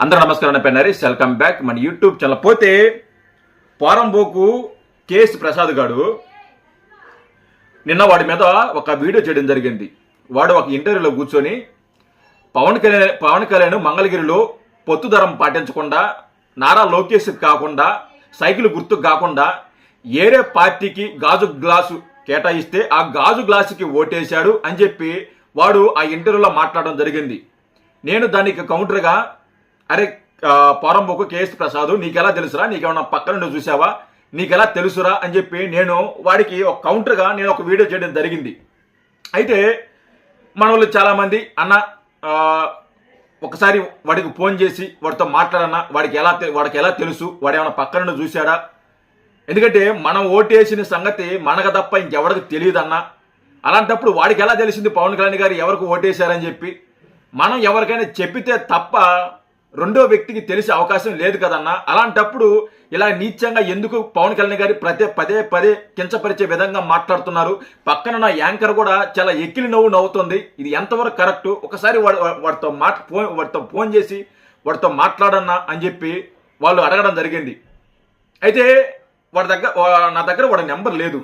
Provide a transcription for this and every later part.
అందరూ నమస్కారం. నా పేరు నరేష్. వెల్కమ్ బ్యాక్ మన యూట్యూబ్ ఛానల్. పోతే పోరంబోకు కేఎస్ ప్రసాద్ గారు నిన్న వాడి మీద ఒక వీడియో చేయడం జరిగింది. వాడు ఒక ఇంటర్వ్యూలో కూర్చొని పవన్ కళ్యాణ్ మంగళగిరిలో పొత్తుదరం పాటించకుండా, నారా లోకేష్ కాకుండా, సైకిల్ గుర్తుకు కాకుండా ఏరే పార్టీకి గాజు గ్లాసు కేటాయిస్తే ఆ గాజు గ్లాసుకి ఓటేశాడు అని చెప్పి వాడు ఆ ఇంటర్వ్యూలో మాట్లాడడం జరిగింది. నేను దానికి కౌంటర్గా, అరే పోరంబోకు కేఎస్ ప్రసాద్ నీకెలా తెలుసురా, నీకేమన్నా పక్కన నుండి చూసావా, నీకెలా తెలుసురా అని చెప్పి నేను వాడికి ఒక కౌంటర్గా నేను ఒక వీడియో చేయడం జరిగింది. అయితే మన వాళ్ళు చాలామంది అన్న ఒకసారి వాడికి ఫోన్ చేసి వాడితో మాట్లాడన్నా, వాడికి ఎలా తెలుసు, వాడు ఏమైనా పక్కన నుండి చూశాడా, ఎందుకంటే మనం ఓటేసిన సంగతి మనకు తప్ప ఇంకెవరికి తెలియదన్నా. అలాంటప్పుడు వాడికి ఎలా తెలిసింది పవన్ కళ్యాణ్ గారు ఎవరికి ఓటేశారని చెప్పి? మనం ఎవరికైనా చెప్పితే తప్ప రెండో వ్యక్తికి తెలిసే అవకాశం లేదు కదన్నా. అలాంటప్పుడు ఇలా నీచంగా ఎందుకు పవన్ కళ్యాణ్ గారి పదే పదే కించపరిచే విధంగా మాట్లాడుతున్నారు? పక్కన నా యాంకర్ కూడా చాలా ఎక్కిలి నవ్వుతుంది. ఇది ఎంతవరకు కరెక్ట్? ఒకసారి వాడితో ఫోన్ చేసి వాడితో మాట్లాడన్నా అని చెప్పి వాళ్ళు అడగడం జరిగింది. అయితే నా దగ్గర వాడి నెంబర్ లేదు.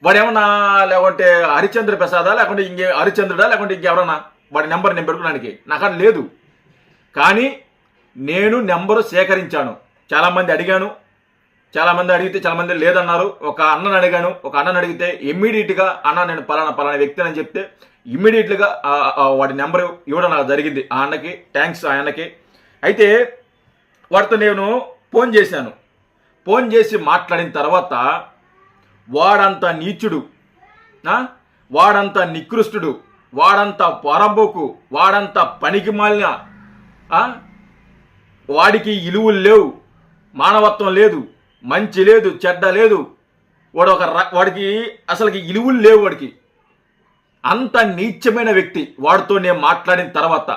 వాడేమన్నా లేకుంటే హరిచంద్ర ప్రసాదా, లేకుంటే హరిచంద్రుడా, లేకుంటే ఇంకెవరన్నా వాడి నెంబర్ నేను పెట్టుకోవడానికి నాకు లేదు. కానీ నేను నెంబరు సేకరించాను. చాలామంది అడిగాను, చాలామంది అడిగితే చాలామంది లేదన్నారు. ఒక అన్నను అడిగాను, ఒక అన్నను అడిగితే ఇమ్మీడియట్గా అన్న నేను పలానా వ్యక్తి అని చెప్తే ఇమ్మీడియట్గా వాడి నెంబర్ ఇవ్వడం నాకు జరిగింది. ఆ అన్నకి థ్యాంక్స్. ఆ అన్నకి అయితే వాడితో నేను ఫోన్ చేశాను. ఫోన్ చేసి మాట్లాడిన తర్వాత వాడంత నీచుడు, వాడంత నికృష్టుడు, వాడంత పోరంబోకు, వాడంత పనికిమాలిన, వాడికి లేవు, మానవత్వం లేదు, మంచి లేదు, చెడ్డ లేదు, వాడికి అసలుకి ఇలువలు లేవు. వాడికి అంత నీచమైన వ్యక్తి. వాడితో నేను మాట్లాడిన తర్వాత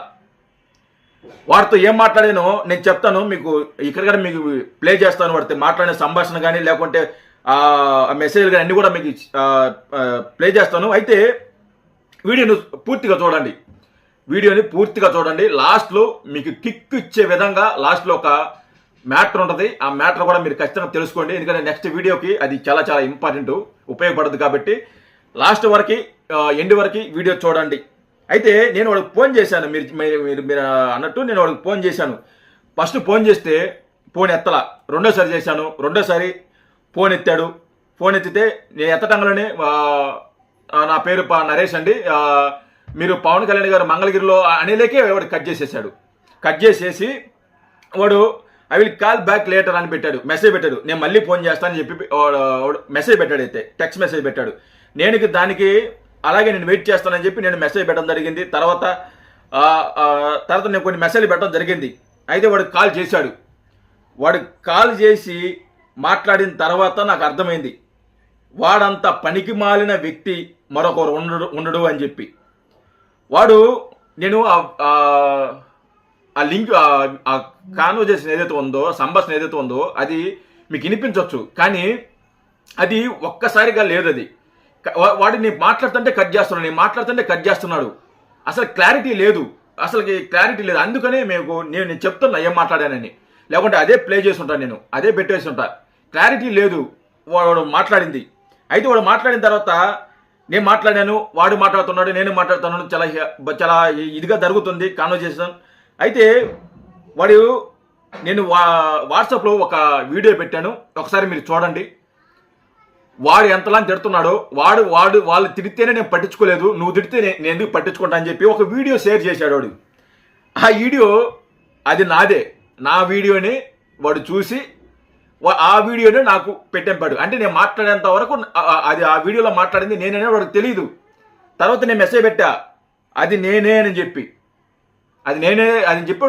వాడితో ఏం మాట్లాడానో నేను చెప్తాను మీకు. ఇక్కడ మీకు ప్లే చేస్తాను. వాడితో మాట్లాడిన సంభాషణ కానీ లేకుంటే మెసేజ్లు కానీ అన్నీ కూడా మీకు ప్లే చేస్తాను. అయితే వీడియోని పూర్తిగా చూడండి. లాస్ట్లో మీకు కిక్ ఇచ్చే విధంగా లాస్ట్లో ఒక మ్యాటర్ ఉంటుంది. ఆ మ్యాటర్ కూడా మీరు ఖచ్చితంగా తెలుసుకోండి. ఎందుకంటే నెక్స్ట్ వీడియోకి అది చాలా చాలా ఇంపార్టెంట్, ఉపయోగపడుతుంది. కాబట్టి లాస్ట్ వరకు ఎండ్ వరకు వీడియో చూడండి. అయితే నేను వాడికి ఫోన్ చేశాను. మీరు అన్నట్టు నేను వాడికి ఫోన్ చేశాను. ఫస్ట్ ఫోన్ చేస్తే ఫోన్ ఎత్తలా. రెండోసారి చేశాను. రెండోసారి ఫోన్ ఎత్తాడు. ఫోన్ ఎత్తితే నేను ఎత్తటంలోనే నా పేరు నరేష్ అండి, మీరు పవన్ కళ్యాణ్ గారు మంగళగిరిలో అనేలేకే వాడు కట్ చేసేసాడు. కట్ చేసేసి వాడు I will call back later అని పెట్టాడు, మెసేజ్ పెట్టాడు. నేను మళ్ళీ ఫోన్ చేస్తానని చెప్పి మెసేజ్ పెట్టాడు. అయితే టెక్స్ట్ మెసేజ్ పెట్టాడు. నేను దానికి అలాగే నేను వెయిట్ చేస్తానని చెప్పి నేను మెసేజ్ పెట్టడం జరిగింది. తర్వాత నేను కొన్ని మెసేజ్లు పెట్టడం జరిగింది. అయితే వాడు కాల్ చేశాడు. వాడు కాల్ చేసి మాట్లాడిన తర్వాత నాకు అర్థమైంది వాడంత పనికి మాలిన వ్యక్తి మరొకరు ఉండడు అని చెప్పి. నేను ఆ లింక్, ఆ కాన్వర్జేషన్ ఏదైతే ఉందో, సంభాషణ ఏదైతే ఉందో అది మీకు వినిపించవచ్చు. కానీ అది ఒక్కసారిగా లేదు. అది వాడిని మాట్లాడుతుంటే కట్ చేస్తున్నాడు. అసలు క్లారిటీ లేదు. అందుకనే నేను చెప్తున్నా ఏం మాట్లాడానని. లేకుంటే అదే ప్లే చేసి ఉంటాను, నేను అదే పెట్టేసి ఉంటా. క్లారిటీ లేదు వాడు మాట్లాడింది. అయితే వాడు మాట్లాడిన తర్వాత నేను మాట్లాడాను, వాడు మాట్లాడుతున్నాడు, నేను మాట్లాడుతున్నాను. చాలా ఇదిగా జరుగుతుంది కాన్వర్జేషన్. అయితే నేను వాట్సాప్లో ఒక వీడియో పెట్టాను, ఒకసారి మీరు చూడండి. వాడు ఎంతలా తిడుతున్నాడో, వాళ్ళు తిడితేనే నేను పట్టించుకోలేదు, నువ్వు తిడితే నేను ఎందుకు పట్టించుకుంటా అని చెప్పి ఒక వీడియో షేర్ చేశాడు వాడు. ఆ వీడియో అది నాదే. నా వీడియోని వాడు చూసి ఆ వీడియోని నాకు పెట్టంపాడు. అంటే నేను మాట్లాడేంత వరకు అది ఆ వీడియోలో మాట్లాడింది నేనే వాడికి తెలియదు. తర్వాత నేను మెసేజ్ పెట్టా, అది నేనే అని చెప్పి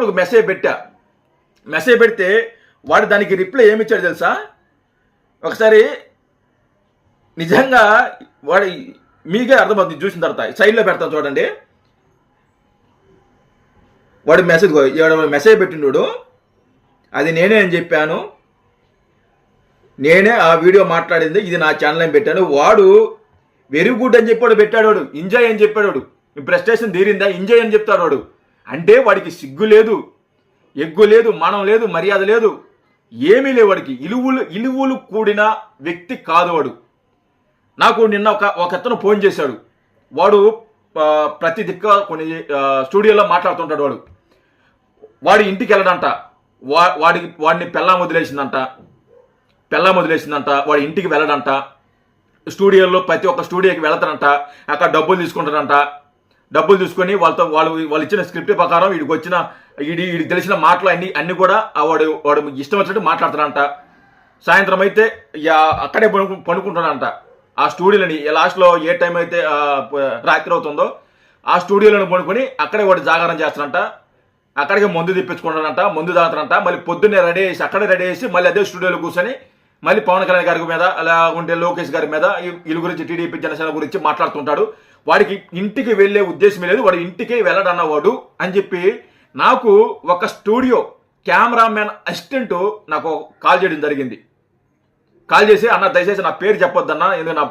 ఒక మెసేజ్ పెట్టా. మెసేజ్ పెడితే వాడు దానికి రిప్లై ఏమిచ్చాడు తెలుసా? ఒకసారి నిజంగా వాడు మీకే అర్థమవుతుంది చూసిన తర్వాత. సైడ్లో పెడతాను చూడండి. వాడు మెసేజ్ పెట్టినోడు, అది నేనే అని చెప్పాను, నేనే ఆ వీడియో మాట్లాడింది, ఇది నా ఛానల్ అని పెట్టాను. వాడు వెరీ గుడ్ అని చెప్పాడు, పెట్టాడు. వాడు ఎంజాయ్ అని చెప్పాడు. వాడు ప్రెస్టేషన్ తీరిందా, ఎంజాయ్ అని చెప్తాడు వాడు. అంటే వాడికి సిగ్గు లేదు, ఎగ్గు లేదు, మానం లేదు, మర్యాద లేదు, ఏమీ లేవు వాడికి. ఇలువులు కూడిన వ్యక్తి కాదు వాడు. నాకు నిన్న ఒక అతను ఫోన్ చేశాడు. వాడు ప్రతి దిక్క కొన్ని స్టూడియోలో మాట్లాడుతుంటాడు. వాడి ఇంటికి వెళ్ళడంట, వాడిని పెళ్ళాం వదిలేసిందంట, వాడి ఇంటికి వెళ్ళడంట, స్టూడియోలో ప్రతి ఒక్క స్టూడియోకి వెళ్తాడంట, అక్కడ డబ్బులు తీసుకుంటాడంట. డబ్బులు తీసుకొని వాళ్ళు ఇచ్చిన స్క్రిప్ట్ ప్రకారం వీడికి తెలిసిన మాటలు అన్ని కూడా వాడు ఇష్టం వచ్చినట్టు మాట్లాడతాడంట. సాయంత్రం అయితే అక్కడే పనుకుంటాడంట. ఆ స్టూడియోలని లాస్ట్లో ఏ టైం అయితే రాత్రి అవుతుందో ఆ స్టూడియోలను పనుకొని అక్కడే వాడు జాగారం చేస్తాడంట. అక్కడికి మందు తెప్పించుకుంటాడంట, మందు తాగుతాడంట. మళ్ళీ పొద్దున్నే అక్కడే రెడీ చేసి మళ్ళీ అదే స్టూడియోలో కూర్చొని మళ్ళీ పవన్ కళ్యాణ్ గారి మీద అలా ఉంటే లోకేష్ గారి మీద వీళ్ళ గురించి టీడీపీ జనసేన గురించి మాట్లాడుతుంటాడు. వాడికి ఇంటికి వెళ్లే ఉద్దేశం లేదు, వాడు ఇంటికి వెళ్ళడన్నవాడు అని చెప్పి నాకు ఒక స్టూడియో కెమెరామ్యాన్ అసిస్టెంట్ నాకు కాల్ చేయడం జరిగింది. కాల్ చేసి, అన్న దయచేసి నా పేరు చెప్పొద్దన్నా, ఎందుకు నా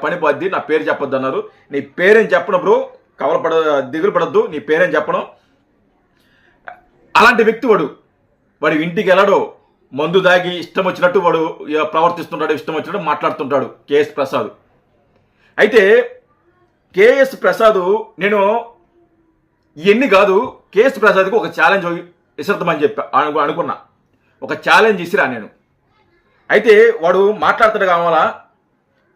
పని పోద్ది, నా పేరు చెప్పొద్దు అన్నారు. నీ పేరేం చెప్పను బ్రో, దిగులు పడద్దు, నీ పేరేం చెప్పను. అలాంటి వ్యక్తి వాడు ఇంటికి వెళ్ళడు, మందు దాగి ఇష్టం వచ్చినట్టు వాడు ప్రవర్తిస్తుంటాడు, ఇష్టం వచ్చినట్టు మాట్లాడుతుంటాడు కేఎస్ ప్రసాద్. అయితే కేఎస్ ప్రసాద్ నేను ఇవన్నీ కాదు, కేఎస్ ప్రసాద్కి ఒక ఛాలెంజ్ విసర్తమని చెప్పి అనుకున్నా. ఒక ఛాలెంజ్ ఇసిరా నేను. అయితే వాడు మాట్లాడుతాడు కావాలా,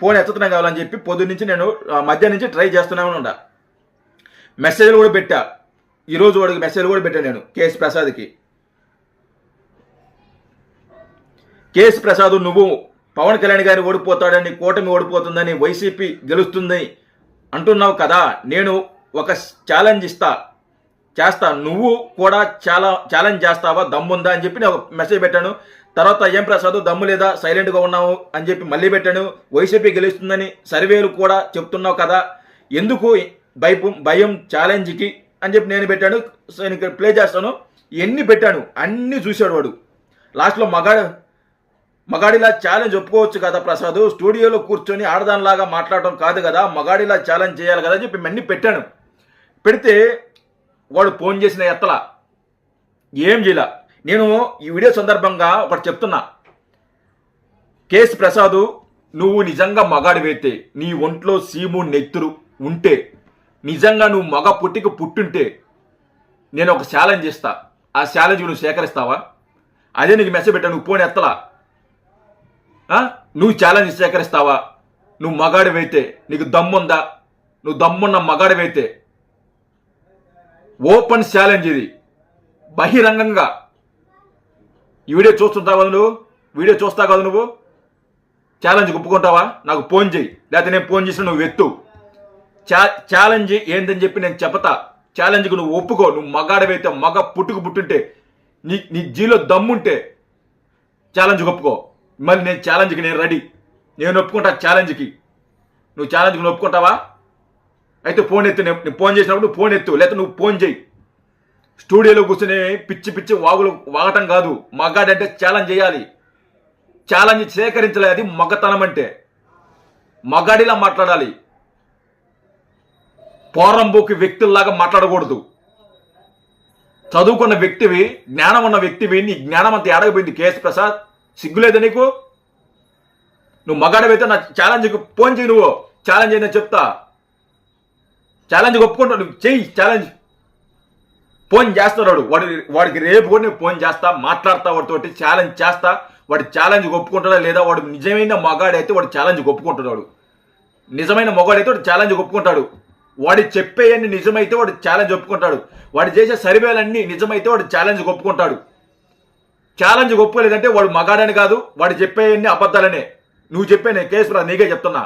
ఫోన్ ఎత్తుతున్నా కావాలని చెప్పి పొద్దు నుంచి నేను మధ్యాహ్నం నుంచి ట్రై చేస్తూనే ఉండా. మెసేజ్లు కూడా పెట్టా, ఈరోజు వాడికి మెసేజ్ కూడా పెట్టాను నేను కేఎస్ ప్రసాద్కి. కేఎస్ ప్రసాద్, నువ్వు పవన్ కళ్యాణ్ గారిని ఓడిపోతాడని, కూటమి ఓడిపోతుందని, వైసీపీ గెలుస్తుంది అంటున్నావు కదా, నేను ఒక ఛాలెంజ్ చేస్తా, నువ్వు కూడా ఛాలెంజ్ చేస్తావా, దమ్ముందా అని చెప్పి నేను మెసేజ్ పెట్టాను. తర్వాత ఏం ప్రసాద్ దమ్ము లేదా, సైలెంట్గా ఉన్నావు అని చెప్పి మళ్ళీ పెట్టాను. వైసీపీ గెలుస్తుందని సర్వేలు కూడా చెప్తున్నావు కదా, ఎందుకు భయం ఛాలెంజ్కి అని చెప్పి నేను పెట్టాను. నేను ప్లే చేస్తాను, ఎన్ని పెట్టాను అన్నీ చూశాడు వాడు. లాస్ట్లో మగాడిలా ఛాలెంజ్ ఒప్పుకోవచ్చు కదా ప్రసాద్, స్టూడియోలో కూర్చొని ఆడదానిలాగా మాట్లాడటం కాదు కదా, మగాడిలా ఛాలెంజ్ చేయాలి కదా అని చెప్పి అన్నీ పెట్టాను. పెడితే వాడు ఫోన్ చేసిన ఎత్తలా, ఏం చేయాల. నేను ఈ వీడియో సందర్భంగా ఒకటి చెప్తున్నా, కేఎస్ ప్రసాద్, నువ్వు నిజంగా మగాడివైతే, నీ ఒంట్లో సీము నెత్తురు ఉంటే, నిజంగా నువ్వు మగ పుట్టుంటే నేను ఒక ఛాలెంజ్ ఇస్తా. ఆ ఛాలెంజ్ నువ్వు సేకరిస్తావా? అదే నీకు మెసేజ్ పెట్టా, నువ్వు ఫోన్ ఎత్తలా. నువ్వు ఛాలెంజ్ సేకరిస్తావా? నువ్వు మగాడివైతే, నీకు దమ్ముందా? నువ్వు దమ్మున్న మగాడివైతే ఓపెన్ ఛాలెంజ్ ఇది, బహిరంగంగా. ఈ వీడియో చూస్తుంటావా నువ్వు? వీడియో చూస్తావు కదా నువ్వు? ఛాలెంజ్ ఒప్పుకుంటావా? నాకు ఫోన్ చేయి, లేకపోతే నేను ఫోన్ చేసిన నువ్వు ఎత్తు. ఛాలెంజ్ ఏందని చెప్పి నేను చెప్తా. ఛాలెంజ్కి నువ్వు ఒప్పుకో. నువ్వు మగాడివైతే, మగ పుట్టుంటే, నీ జీలో దమ్ముంటే ఛాలెంజ్కి ఒప్పుకో. మరి నేను ఛాలెంజ్కి నేను రెడీ, నేను ఒప్పుకుంటా ఛాలెంజ్కి. నువ్వు ఛాలెంజ్కి నువ్వు ఒప్పుకుంటావా? అయితే ఫోన్ ఎత్తు. నేను ఫోన్ చేసినప్పుడు నువ్వు ఫోన్ ఎత్తు, లేకపోతే నువ్వు ఫోన్ చేయి. స్టూడియోలో కూర్చొని పిచ్చి వాగటం కాదు. మగాడంటే ఛాలెంజ్ చేయాలి, ఛాలెంజ్ సేకరించలేదు. అది మగతనం అంటే. మగాడిలా మాట్లాడాలి, పోరంబోకి వ్యక్తుల్లాగా మాట్లాడకూడదు. చదువుకున్న వ్యక్తివి, జ్ఞానం ఉన్న వ్యక్తివి, నీ జ్ఞానం అంతా ఎడగపోయింది కేఎస్ ప్రసాద్. సిగ్గులేదా నీకు? నువ్వు మగాడవైతే నా ఛాలెంజ్కి ఫోన్ చేయి. నువ్వు ఛాలెంజ్ అయినా చెప్తా, ఛాలెంజ్కి ఒప్పుకుంటా. నువ్వు చెయ్యి ఛాలెంజ్. ఫోన్ చేస్తాడు వాడికి రేపు కూడా నేను ఫోన్ చేస్తా, మాట్లాడతా, వాడితోటి ఛాలెంజ్ చేస్తా. వాడు ఛాలెంజ్కి ఒప్పుకుంటాడా లేదా? వాడు నిజమైన మగాడైతే వాడు ఛాలెంజ్కి ఒప్పుకుంటాడు. నిజమైన మగాడైతే వాడు ఛాలెంజ్కి ఒప్పుకుంటాడు. వాడు చెప్పేయన్ని నిజమైతే వాడు ఛాలెంజ్ ఒప్పుకుంటాడు. వాడు చేసే సర్వేలన్నీ నిజమైతే వాడు ఛాలెంజ్కి ఒప్పుకుంటాడు. ఛాలెంజ్ ఒప్పుకోలేదంటే వాడు మగాడని కాదు, వాడు చెప్పేయన్ని అబద్ధాలనే. నువ్వు చెప్పే నేను కేసు నీకే చెప్తున్నా.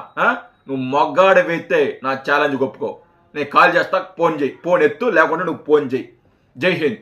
నువ్వు మగాడవైతే నా ఛాలెంజ్ ఒప్పుకో. నేను కాల్ చేస్తా, ఫోన్ చేయి. ఫోన్ ఎత్తు, లేకుండా నువ్వు ఫోన్ చేయి. జై హింద్.